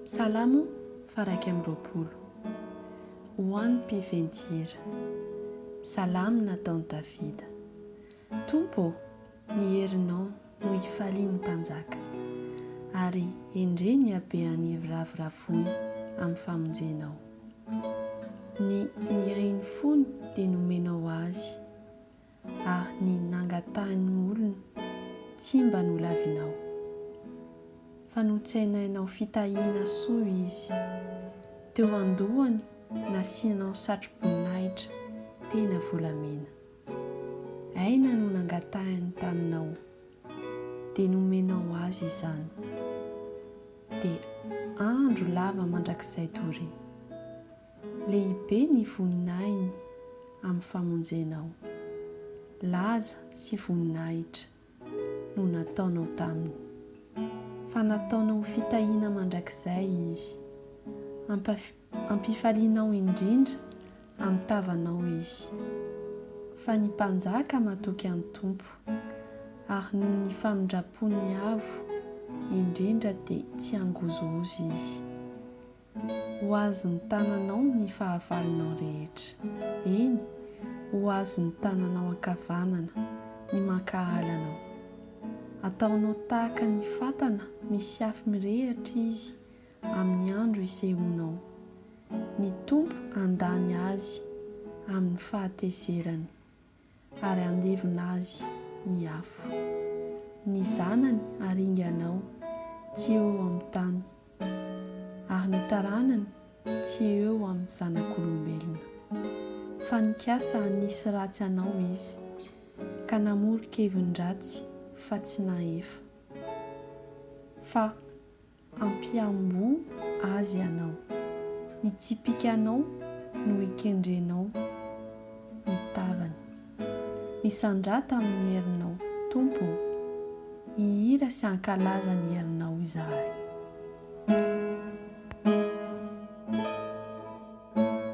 Salamo faraky amin'ny roapolo. Ho an'ny mpiventy-hira. Salamo nataon'i Davida. Tompo, ny herinao no hifalian'ny mpanjaka, ary endre ny habean'ny raviravony amin'ny famonjenao. Ny niriny fony dia nomenao azy, ary ny nangatahan'ny olona tsy mba nolavinao. Fa notsainainao fitahiana soa izy, teo andohany nasianao satro-boninahitra tena volamena. Aina no nangatahany taminao, dia nomenao azy izany. Dia andro lava mandrakizay tory, lehibe ny voninahiny amin'ny famonjenao. Laza sy voninahitra no nataonao taminy. Fa nataonao fitahiana mandrakizay izy, ampifalianao indrindra amin'ny tavanao izy. Fa ny mpanjaka matoky an'ny tompo, ary noho ny famindrapony avo indrindra dia tsy angozozo izy. Ho azon'ny tananao ny fahavalinao rehetra. Eny, ho azon'ny tananao ankavanana ny mankahala anao. Ataonao tahaka ny fatana misy afo mirehatra izy amin'ny andro isehoanao. Ny tompo andany azy amin'ny fahatezerany, ary andevina azy ny afo. Ny zanany aringanao tsy eo amin'ny tany, ary ny taranany tsy eo amin'ny zanak'olombelona. Fa nikasa nisy ratsy anao izy, ka namoro-kevin-dratsy fa tsy nahefa. Fa ampiambo azy ianao, nitsipikanao no ikendrenao ny tavany. Misandrata amin'ny herinao, Tompo, hihira sy hankalaza ny herinao izahay.